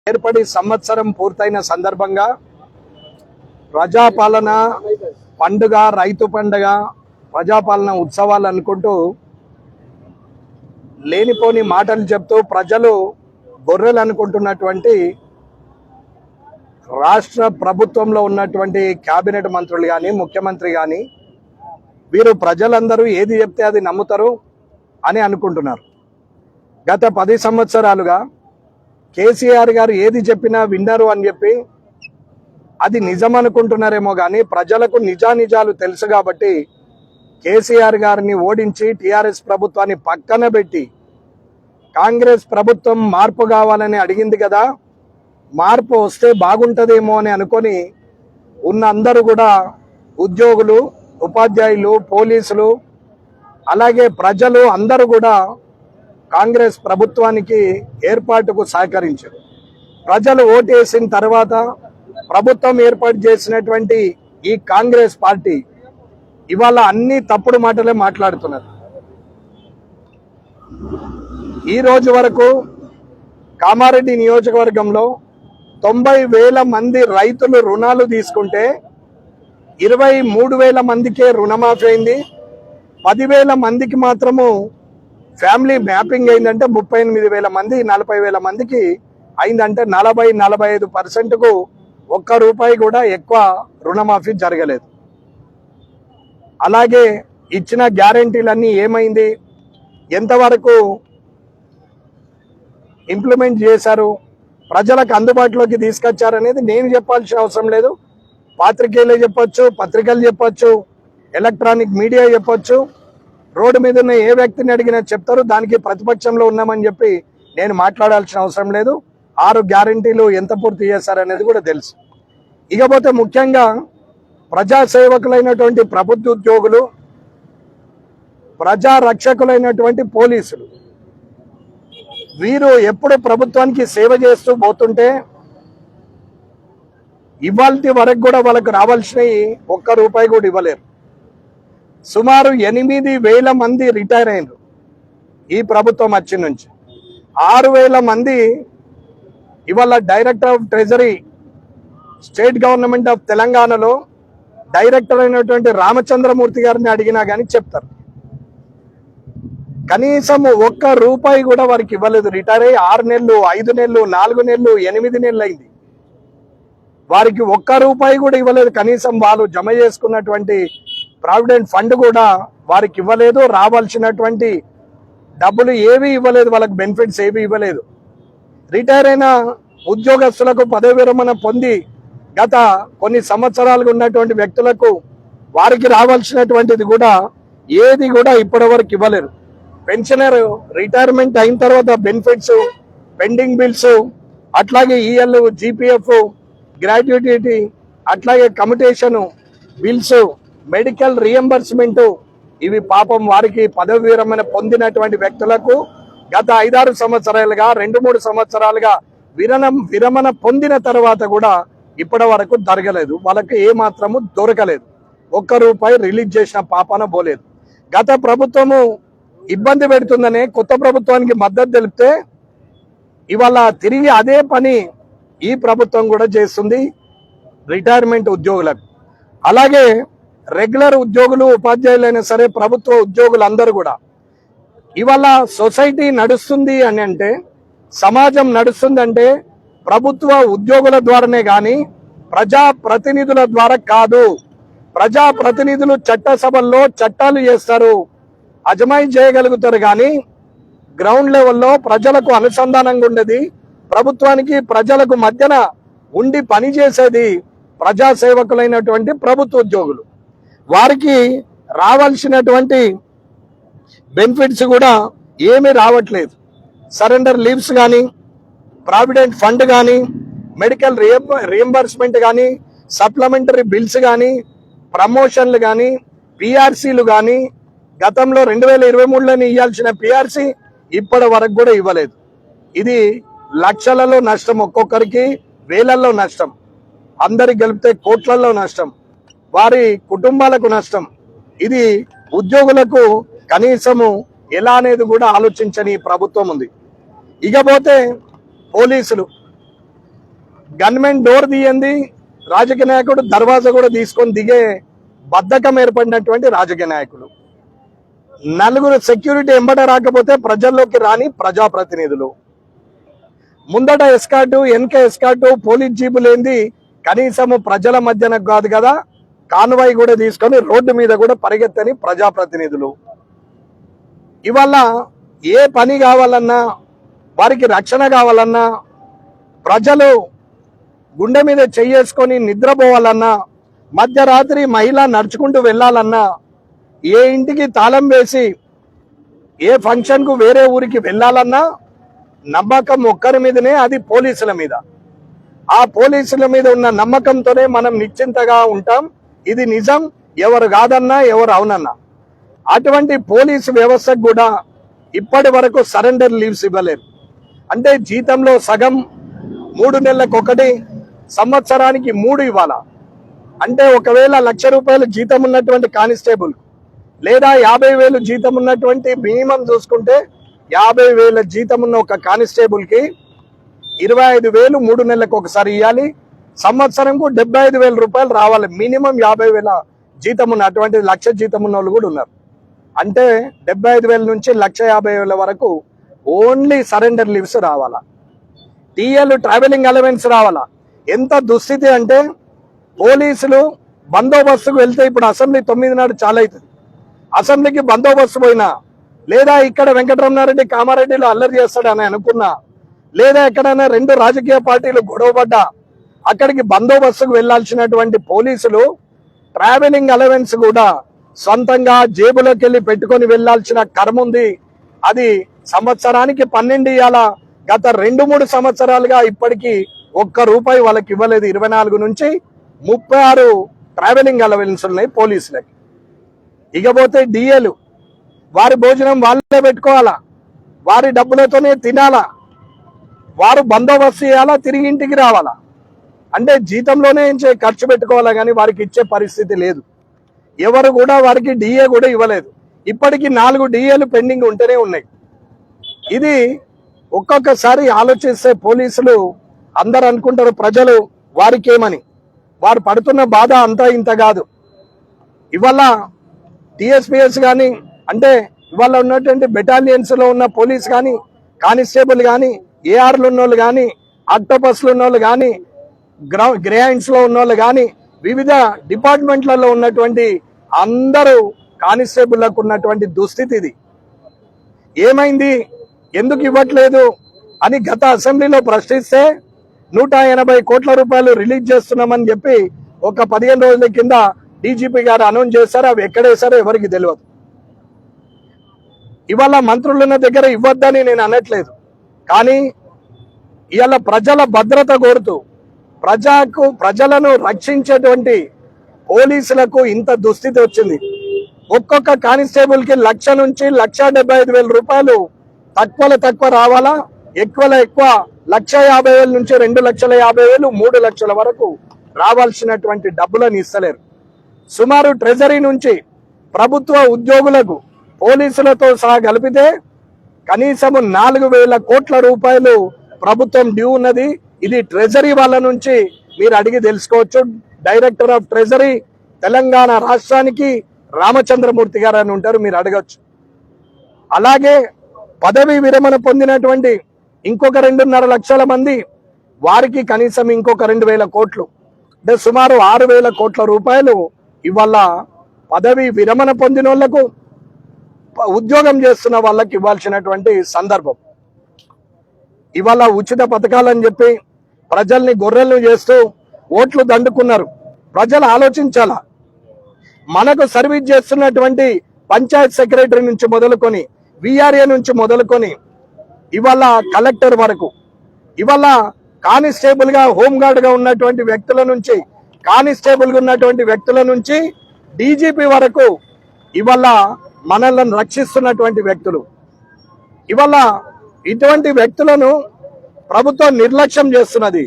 ఏర్పడి సంవత్సరం పూర్తయిన సందర్భంగా ప్రజాపాలన పండుగ, రైతు పండుగ, ప్రజాపాలన ఉత్సవాలు అనుకుంటూ లేనిపోని మాటలు చెప్తూ ప్రజలు గొర్రెలు అనుకుంటున్నటువంటి రాష్ట్ర ప్రభుత్వంలో ఉన్నటువంటి కేబినెట్ మంత్రులు కానీ, ముఖ్యమంత్రి కానీ వీరు ప్రజలందరూ ఏది చెప్తే అది నమ్ముతారు అని అనుకుంటున్నారు. గత 10 సంవత్సరాలుగా కేసీఆర్ గారు ఏది చెప్పినా విన్నారు అని చెప్పి అది నిజం అనుకుంటున్నారేమో కానీ ప్రజలకు నిజానిజాలు తెలుసు కాబట్టి కేసీఆర్ గారిని ఓడించి టీఆర్ఎస్ ప్రభుత్వాన్ని పక్కన పెట్టి కాంగ్రెస్ ప్రభుత్వం మార్పు కావాలని అడిగింది కదా, మార్పు వస్తే బాగుంటుందేమో అని అనుకొని ఉన్న అందరూ కూడా ఉద్యోగులు, ఉపాధ్యాయులు, పోలీసులు అలాగే ప్రజలు అందరూ కూడా కాంగ్రెస్ ప్రభుత్వానికి ఏర్పాటుకు సహకరించారు. ప్రజలు ఓటేసిన తర్వాత ప్రభుత్వం ఏర్పాటు చేసినటువంటి ఈ కాంగ్రెస్ పార్టీ ఇవాళ అన్ని తప్పుడు మాటలే మాట్లాడుతున్నారు. ఈ రోజు వరకు కామారెడ్డి నియోజకవర్గంలో 90,000 మంది రైతులు రుణాలు తీసుకుంటే 23,000 మందికే రుణమాఫీ అయింది. 10,000 మందికి మాత్రము ఫ్యామిలీ మ్యాపింగ్ అయిందంటే 38,000 మంది, 40,000 మందికి అయిందంటే 40-45%కు ₹1 కూడా ఎక్కువ రుణమాఫీ జరగలేదు. అలాగే ఇచ్చిన గ్యారెంటీలన్నీ ఏమైంది, ఎంతవరకు ఇంప్లిమెంట్ చేశారు, ప్రజలకు అందుబాటులోకి తీసుకొచ్చారనేది నేను చెప్పాల్సిన అవసరం లేదు. పాత్రికేయులు చెప్పొచ్చు, పత్రికలు చెప్పొచ్చు, ఎలక్ట్రానిక్ మీడియా చెప్పొచ్చు, రోడ్డు మీద ఉన్న ఏ వ్యక్తిని అడిగినా చెప్తారు. దానికి ప్రతిపక్షంలో ఉన్నామని చెప్పి నేను మాట్లాడాల్సిన అవసరం లేదు. 6 గ్యారెంటీలు ఎంత పూర్తి చేశారనేది కూడా తెలుసు. ఇకపోతే ముఖ్యంగా ప్రజాసేవకులైనటువంటి ప్రభుత్వ ఉద్యోగులు, ప్రజా రక్షకులైనటువంటి పోలీసులు వీరు ఎప్పుడు ప్రభుత్వానికి సేవ చేస్తూ పోతుంటే ఇవాల్టి వరకు కూడా వాళ్ళకు రావాల్సినవి ₹1 కూడా ఇవ్వలేరు. సుమారు 8,000 మంది రిటైర్ అయినారు ఈ ప్రభుత్వం వచ్చి నుంచి. 6,000 మంది ఇవాళ director of treasury state government of తెలంగాణలో డైరెక్టర్ అయినటువంటి రామచంద్రమూర్తి గారిని అడిగినా కానీ చెప్తారు. కనీసం ₹1 కూడా వారికి ఇవ్వలేదు. రిటైర్ అయ్యి 6 నెలలు, 5 నెలలు, 4 నెలలు, 8 నెలలు అయింది. వారికి ₹1 కూడా ఇవ్వలేదు. కనీసం వాళ్ళు జమ చేసుకున్నటువంటి ప్రావిడెంట్ ఫండ్ కూడా వారికి ఇవ్వలేదు. రావాల్సినటువంటి డబ్బులు ఏవి ఇవ్వలేదు, వాళ్ళకి బెనిఫిట్స్ ఏవి ఇవ్వలేదు. రిటైర్ అయిన ఉద్యోగస్తులకు పదవి విరమణ పొంది గత కొన్ని సంవత్సరాలుగా ఉన్నటువంటి వ్యక్తులకు వారికి రావాల్సినటువంటిది కూడా ఏది కూడా ఇప్పటి వరకు ఇవ్వలేరు. పెన్షనర్ రిటైర్మెంట్ అయిన తర్వాత బెనిఫిట్స్, పెండింగ్ బిల్స్, అట్లాగే ఈఎల్, జీపీఎఫ్, గ్రాడ్యుయేటీ, అట్లాగే కమ్యూటేషన్ బిల్స్, మెడికల్ రియంబర్స్మెంట్, ఇవి పాపం వారికి పదవి విరమణ పొందినటువంటి వ్యక్తులకు గత 5-6 సంవత్సరాలుగా 2-3 సంవత్సరాలుగా విరమణ పొందిన తర్వాత కూడా ఇప్పటి వరకు జరగలేదు. వాళ్ళకి ఏ మాత్రము దొరకలేదు. ₹1 రిలీజ్ చేసిన పాపాన పోలేదు. గత ప్రభుత్వము ఇబ్బంది పెడుతుందనే కొత్త ప్రభుత్వానికి మద్దతు తెలిపితే ఇవాళ తిరిగి అదే పని ఈ ప్రభుత్వం కూడా చేస్తుంది రిటైర్మెంట్ ఉద్యోగులకు. అలాగే రెగ్యులర్ ఉద్యోగులు, ఉపాధ్యాయులైనా సరే ప్రభుత్వ ఉద్యోగులందరూ కూడా ఇవాళ సొసైటీ నడుస్తుంది అని అంటే, సమాజం నడుస్తుందంటే ప్రభుత్వ ఉద్యోగుల ద్వారానే కానీ ప్రజాప్రతినిధుల ద్వారా కాదు. ప్రజాప్రతినిధులు చట్టసభల్లో చట్టాలు చేస్తారు, అజమాయి చేయగలుగుతారు, కానీ గ్రౌండ్ లెవెల్లో ప్రజలకు అనుసంధానంగా ఉండేది, ప్రభుత్వానికి ప్రజలకు మధ్యన ఉండి పనిచేసేది ప్రజాసేవకులైనటువంటి ప్రభుత్వ ఉద్యోగులు. వారికి రావాల్సినటువంటి బెనిఫిట్స్ కూడా ఏమీ రావట్లేదు. సరెండర్ లీవ్స్ కానీ, ప్రావిడెంట్ ఫండ్ కానీ, మెడికల్ రియంబర్స్మెంట్ కానీ, సప్లిమెంటరీ బిల్స్ కానీ, ప్రమోషన్లు కానీ, పిఆర్సీలు కానీ, గతంలో 2023లోనే ఇవ్వాల్సిన పిఆర్సీ ఇప్పటి వరకు కూడా ఇవ్వలేదు. ఇది లక్షలలో నష్టం, ఒక్కొక్కరికి వేలల్లో నష్టం, అందరికి గెలిపితే కోట్లలో నష్టం, వారి కుటుంబాలకు నష్టం. ఇది ఉద్యోగులకు కనీసము ఎలా అనేది కూడా ఆలోచించని ప్రభుత్వం ఉంది. ఇకపోతే పోలీసులు గన్మెన్ డోర్ తీయండి, రాజకీయ నాయకుడు దర్వాజా కూడా తీసుకొని దిగే బద్ధకం ఏర్పడినటువంటి రాజకీయ నాయకులు. నలుగురు సెక్యూరిటీ ఎంబట రాకపోతే ప్రజల్లోకి రాని ప్రజాప్రతినిధులు. ముందట ఎస్కార్టు, వెనక ఎస్కార్టు, పోలీస్ జీపు లేనిది కనీసము ప్రజల మధ్యన కాదు కదా, కాన్వాయ్ కూడా తీసుకొని రోడ్డు మీద కూడా పరిగెత్తని ప్రజాప్రతినిధులు. ఇవాళ ఏ పని కావాలన్నా, వారికి రక్షణ కావాలన్నా, ప్రజలు గుండె మీద చెయ్యేసుకొని నిద్రపోవాలన్నా, మధ్యరాత్రి మహిళ నడుచుకుంటూ వెళ్ళాలన్నా, ఏ ఇంటికి తాళం వేసి ఏ ఫంక్షన్కు వేరే ఊరికి వెళ్ళాలన్నా నమ్మకం ఒక్కరి మీదనే, అది పోలీసుల మీద. ఆ పోలీసుల మీద ఉన్న నమ్మకంతోనే మనం నిశ్చింతగా ఉంటాం. ఇది నిజం, ఎవరు కాదన్నా ఎవరు అవునన్నా. అటువంటి పోలీసు వ్యవస్థకు కూడా ఇప్పటి వరకు సరెండర్ లీవ్స్ ఇవ్వలేరు. అంటే జీతంలో సగం 3 నెలలకు 1, సంవత్సరానికి 3 ఇవ్వాలా. అంటే ఒకవేళ ₹1,00,000 జీతం ఉన్నటువంటి కానిస్టేబుల్ లేదా 50,000 జీతం ఉన్నటువంటి, మినిమం చూసుకుంటే 50,000 జీతం ఉన్న ఒక కానిస్టేబుల్ కి 25,000 3 నెలలకు ఒకసారి ఇవ్వాలి. సంవత్సరంకు ₹75,000 రావాలి. మినిమం 50,000 జీతం ఉన్న, అటువంటి 1,00,000 జీతం ఉన్న వాళ్ళు కూడా ఉన్నారు. అంటే 75,000 నుంచి 1,50,000 వరకు ఓన్లీ సరెండర్ లీవ్స్ రావాలా. టీఎల్ ట్రావెలింగ్ అలవెన్స్ రావాలా. ఎంత దుస్థితి అంటే, పోలీసులు బందోబస్తుకు వెళ్తే, ఇప్పుడు అసెంబ్లీ 9 నాడు చాలా అవుతుంది, అసెంబ్లీకి బందోబస్తు పోయినా, లేదా ఇక్కడ వెంకటరమణారెడ్డి కామారెడ్డిలో అల్లరి చేస్తాడని అనుకున్నా, లేదా ఎక్కడైనా 2 రాజకీయ పార్టీలు గొడవపడ్డా అక్కడికి బందోబస్తుకు వెళ్లాల్సినటువంటి పోలీసులు ట్రావెలింగ్ అలవెన్స్ కూడా సొంతంగా జేబులోకి వెళ్ళి పెట్టుకొని వెళ్లాల్సిన కర్మ ఉంది. అది సంవత్సరానికి 12 ఇవ్వాల. గత 2-3 సంవత్సరాలుగా ఇప్పటికీ ₹1 వాళ్ళకి ఇవ్వలేదు. 24 నుంచి 36 ట్రావెలింగ్ అలవెన్స్ ఉన్నాయి పోలీసులకి. ఇకపోతే డిఏలు, వారి భోజనం వాళ్ళే పెట్టుకోవాలా, వారి డబ్బులతోనే తినాలా, వారు బందోబస్తు చేయాలా, తిరిగి ఇంటికి రావాలా. అంటే జీతంలోనే ఖర్చు పెట్టుకోవాలా, కానీ వారికి ఇచ్చే పరిస్థితి లేదు. ఎవరు కూడా వారికి డిఏ కూడా ఇవ్వలేదు. ఇప్పటికీ 4 డిఏలు పెండింగ్ ఉంటూనే ఉన్నాయి. ఇది ఒక్కొక్కసారి ఆలోచిస్తే పోలీసులు అందరు అనుకుంటారు ప్రజలు వారికి ఏమని. వారు పడుతున్న బాధ అంతా ఇంత కాదు. ఇవాళ టీఎస్పీఎస్ కానీ, అంటే ఇవాళ ఉన్నటువంటి బెటాలియన్స్ లో ఉన్న పోలీస్ కానీ, కానిస్టేబుల్ కానీ, ఏఆర్లు ఉన్నోళ్ళు కానీ, ఆక్టోపస్లు ఉన్నోళ్ళు కానీ, గ్రేహైండ్స్ లో ఉన్నోళ్ళు కానీ, వివిధ డిపార్ట్మెంట్లలో ఉన్నటువంటి అందరూ కానిస్టేబుల్లకు ఉన్నటువంటి దుస్థితి ఇది. ఏమైంది, ఎందుకు ఇవ్వట్లేదు అని గత అసెంబ్లీలో ప్రశ్నిస్తే ₹180 కోట్ల రిలీజ్ చేస్తున్నామని చెప్పి ఒక 15 రోజుల కింద డీజీపీ గారు అనౌన్స్ చేశారు. అవి ఎక్కడేశారో ఎవరికి తెలియదు. ఇవాళ మంత్రులున్న దగ్గర ఇవ్వద్దని నేను అనట్లేదు, కానీ ఇవాళ ప్రజల భద్రత కోరుతూ ప్రజలను రక్షించేటువంటి పోలీసులకు ఇంత దుస్థితి వచ్చింది. ఒక్కొక్క కానిస్టేబుల్ కి 1,00,000 నుంచి ₹1,75,000 తక్కువ రావాలా, ఎక్కువలో ఎక్కువ 1,50,000 నుంచి 2,50,000, 3 లక్షల వరకు రావాల్సినటువంటి డబ్బులను ఇస్తలేరు. సుమారు ట్రెజరీ నుంచి ప్రభుత్వ ఉద్యోగులకు పోలీసులతో సహా కలిపితే కనీసం ₹4,000 కోట్ల ప్రభుత్వం డ్యూ ఉన్నది. ఇది ట్రెజరీ వాళ్ళ నుంచి మీరు అడిగి తెలుసుకోవచ్చు. డైరెక్టర్ ఆఫ్ ట్రెజరీ తెలంగాణ రాష్ట్రానికి రామచంద్రమూర్తి గారు అని ఉంటారు, మీరు అడగచ్చు. అలాగే పదవి విరమణ పొందినటువంటి ఇంకొక 2.5 లక్షల మంది, వారికి కనీసం ఇంకొక 2,000 కోట్లు, అంటే సుమారు ₹6,000 కోట్ల ఇవాళ పదవి విరమణ పొందిన వాళ్లకు, ఉద్యోగం చేస్తున్న వాళ్ళకి ఇవ్వాల్సినటువంటి సందర్భం. ఇవాళ ఉచిత పథకాలని చెప్పి ప్రజల్ని గొర్రెలను చేస్తూ ఓట్లు దండుకున్నారు. ప్రజలు ఆలోచించాలా. మనకు సర్వీస్ చేస్తున్నటువంటి పంచాయత్ సెక్రటరీ నుంచి మొదలుకొని, విఆర్ఏ నుంచి మొదలుకొని, ఇవాళ కలెక్టర్ వరకు, ఇవాళ కానిస్టేబుల్ గా హోంగార్డ్ గా ఉన్నటువంటి వ్యక్తుల నుంచి, కానిస్టేబుల్ గా ఉన్నటువంటి వ్యక్తుల నుంచి డీజీపీ వరకు ఇవాళ మనల్ని రక్షిస్తున్నటువంటి వ్యక్తులు. ఇవాళ ఇటువంటి వ్యక్తులను ప్రభుత్వం నిర్లక్ష్యం చేస్తున్నది.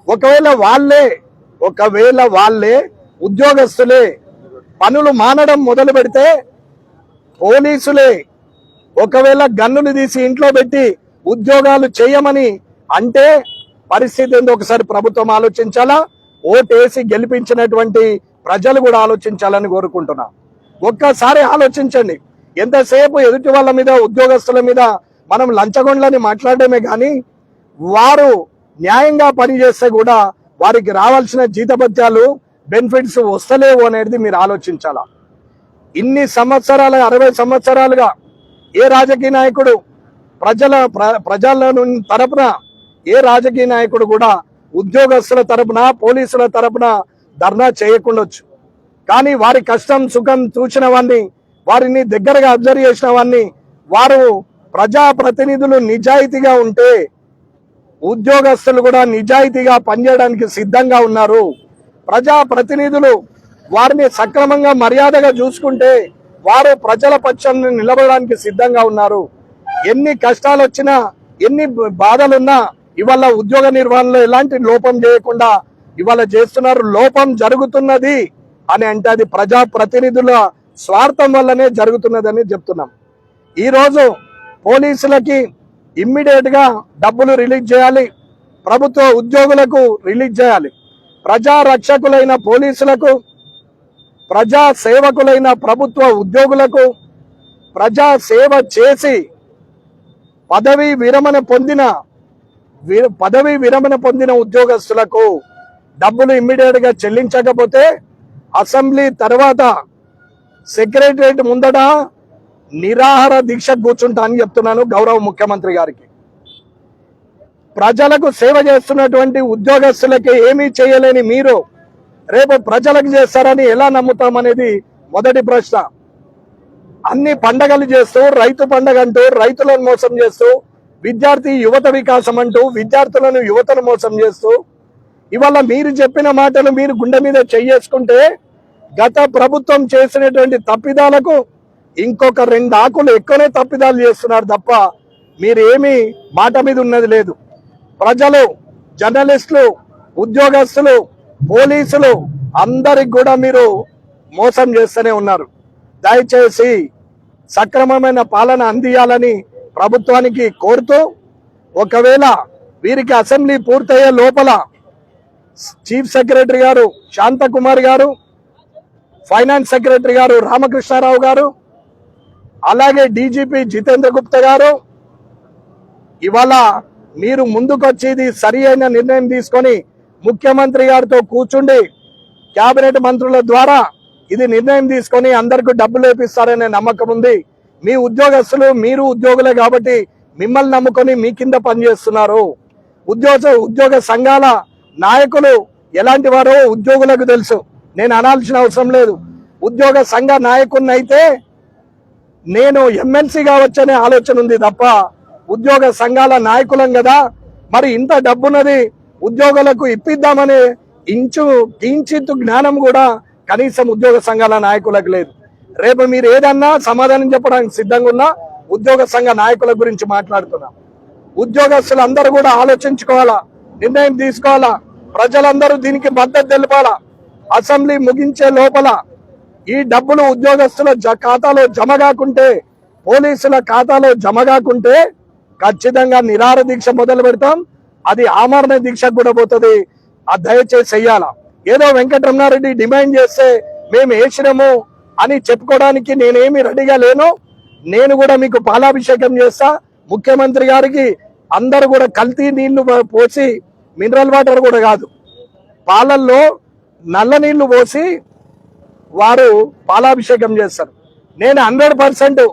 ఒకవేళ వాళ్ళే ఉద్యోగస్తులే పనులు మానడం మొదలు పెడితే, పోలీసులే ఒకవేళ గన్నులు తీసి ఇంట్లో పెట్టి ఉద్యోగాలు చేయమని అంటే పరిస్థితి ఏందో ఒకసారి ప్రభుత్వం ఆలోచించాలా, ఓటేసి గెలిపించినటువంటి ప్రజలు కూడా ఆలోచించాలని కోరుకుంటున్నా. ఒక్కసారి ఆలోచించండి. ఎంతసేపు ఎదుటి వాళ్ళ మీద, ఉద్యోగస్తుల మీద మనం లంచగొండ్లని మాట్లాడమే కానీ వారు న్యాయంగా పనిచేస్తే కూడా వారికి రావాల్సిన జీతభత్యాలు, బెనిఫిట్స్ వస్తలేవు అనేది మీరు ఆలోచించాలా. ఇన్ని సంవత్సరాలు, 60 సంవత్సరాలుగా ఏ రాజకీయ నాయకుడు ప్రజల తరపున ఏ రాజకీయ నాయకుడు కూడా ఉద్యోగస్తుల తరపున, పోలీసుల తరపున ధర్నా చేయకుండొచ్చు. కానీ వారి కష్టం సుఖం చూసిన వాడిని, వారిని దగ్గరగా అబ్జర్వ్ చేసిన వాడిని, వారు ప్రజాప్రతినిధులు నిజాయితీగా ఉంటే ఉద్యోగస్తులు కూడా నిజాయితీగా పనిచేయడానికి సిద్ధంగా ఉన్నారు. ప్రజాప్రతినిధులు వారిని సక్రమంగా మర్యాదగా చూసుకుంటే వారు ప్రజల పక్షాన్ని నిలబడడానికి సిద్ధంగా ఉన్నారు. ఎన్ని కష్టాలు వచ్చినా, ఎన్ని బాధలున్నా ఇవాళ ఉద్యోగ నిర్వహణలో ఎలాంటి లోపం చేయకుండా ఇవాళ చేస్తున్నారు. లోపం జరుగుతున్నది అని అంటే అది ప్రజాప్రతినిధుల స్వార్థం వల్లనే జరుగుతున్నదని చెప్తున్నాం. ఈరోజు పోలీసులకి ఇమ్మీడియట్ గా డబ్బులు రిలీజ్ చేయాలి, ప్రభుత్వ ఉద్యోగులకు రిలీజ్ చేయాలి. ప్రజా రక్షకులైన పోలీసులకు, ప్రజా సేవకులైన ప్రభుత్వ ఉద్యోగులకు, ప్రజా సేవ చేసి పదవీ విరమణ పొందిన ఉద్యోగస్తులకు డబ్బులు ఇమ్మీడియట్ గా చెల్లించకపోతే అసెంబ్లీ తర్వాత సెక్రటరియట్ ముందట నిరాహార దీక్ష కూర్చుంటా అని చెప్తున్నాను గౌరవ ముఖ్యమంత్రి గారికి. ప్రజలకు సేవ చేస్తున్నటువంటి ఉద్యోగస్తులకి ఏమీ చేయలేని మీరు రేపు ప్రజలకు చేస్తారని ఎలా నమ్ముతామనేది మొదటి ప్రశ్న. అన్ని పండగలు చేస్తూ, రైతు పండగ అంటూ రైతులను మోసం చేస్తూ, విద్యార్థి యువత వికాసం అంటూ విద్యార్థులను యువతను మోసం చేస్తూ ఇవాళ మీరు చెప్పిన మాటలు మీరు గుండె మీద చేసుకుంటే గత ప్రభుత్వం చేసినటువంటి తప్పిదాలకు ఇంకొక 2 ఆకులు ఎక్కువనే తప్పిదాలు చేస్తున్నారు తప్ప మీరేమీ మాట మీద ఉన్నది లేదు. ప్రజలు, జర్నలిస్టులు, ఉద్యోగస్తులు, పోలీసులు అందరికి కూడా మీరు మోసం చేస్తూనే ఉన్నారు. దయచేసి సక్రమమైన పాలన అందియాలని ప్రభుత్వానికి కోరుతూ, ఒకవేళ వీరికి అసెంబ్లీ పూర్తయ్యే లోపల చీఫ్ సెక్రటరీ గారు శాంతకుమార్ గారు, ఫైనాన్స్ సెక్రటరీ గారు రామకృష్ణారావు గారు, అలాగే డీజీపీ జితేంద్ర గుప్తా గారు ఇవాళ మీరు ముందుకొచ్చేది సరి అయిన నిర్ణయం తీసుకొని ముఖ్యమంత్రి గారితో కూర్చుండి కేబినెట్ మంత్రుల ద్వారా ఇది నిర్ణయం తీసుకొని అందరికీ డబ్బులు వేపిస్తారనే నమ్మకం ఉంది. మీ ఉద్యోగస్తులు, మీరు ఉద్యోగులే కాబట్టి మిమ్మల్ని నమ్ముకొని మీ కింద పనిచేస్తున్నారు. ఉద్యోగ సంఘాల నాయకులు ఎలాంటి వారో ఉద్యోగులకు తెలుసు, నేను అనాల్సిన అవసరం లేదు. ఉద్యోగ సంఘ నాయకుడిని అయితే నేను ఎమ్మెల్సీ కావచ్చనే ఆలోచన ఉంది తప్ప ఉద్యోగ సంఘాల నాయకులం కదా, మరి ఇంత డబ్బున్నది ఉద్యోగులకు ఇప్పిద్దామనే కించిత్ జ్ఞానం కూడా కనీసం ఉద్యోగ సంఘాల నాయకులకు లేదు. రేపు మీరు ఏదన్నా సమాధానం చెప్పడానికి సిద్ధంగా ఉన్నా ఉద్యోగ సంఘ నాయకుల గురించి మాట్లాడుతున్నా. ఉద్యోగస్తులు అందరూ కూడా ఆలోచించుకోవాలా, నిర్ణయం తీసుకోవాలా, ప్రజలందరూ దీనికి మద్దతు తెలపాలా. అసెంబ్లీ ముగించే లోపల ఈ డబ్బులు ఉద్యోగస్తుల ఖాతాలో జమ కాకుంటే, పోలీసుల ఖాతాలో జమ కాకుంటే ఖచ్చితంగా నిరాహార దీక్ష మొదలు పెడతాం. అది ఆమరణ దీక్షకు కూడా పోతుంది. అది దయచేసి చెయ్యాలా. ఏదో వెంకటరమణారెడ్డి డిమాండ్ చేస్తే మేము వేసినాము అని చెప్పుకోవడానికి నేనేమి రెడీగా లేను. నేను కూడా మీకు పాలాభిషేకం చేస్తా. ముఖ్యమంత్రి గారికి అందరూ కూడా కల్తీ నీళ్లు పోసి, మినరల్ వాటర్ కూడా కాదు, పాలల్లో నల్ల నీళ్లు పోసి వారు పాలాభిషేకం చేస్తారు. నేను 100%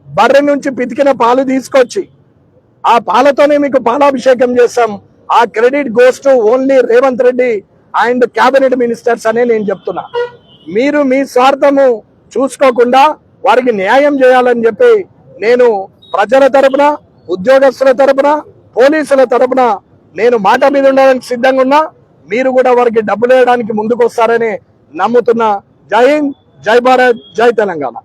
బర్రె నుంచి పితికిన పాలు తీసుకొచ్చి ఆ పాలతోనే మీకు పాలాభిషేకం చేస్తాం. ఆ credit goes to only Revanth Reddy and cabinet ministers అనే నేను చెప్తున్నా. మీరు మీ స్వార్థము చూసుకోకుండా వారికి న్యాయం చేయాలని చెప్పి నేను ప్రజల తరపున, ఉద్యోగస్తుల తరపున, పోలీసుల తరపున నేను మాట మీద ఉండడానికి సిద్ధంగా ఉన్నా. మీరు కూడా వారికి డబ్బులు వేయడానికి ముందుకు వస్తారని నమ్ముతున్నా. జై హింద్, జై భారత్, జై తెలంగాణ.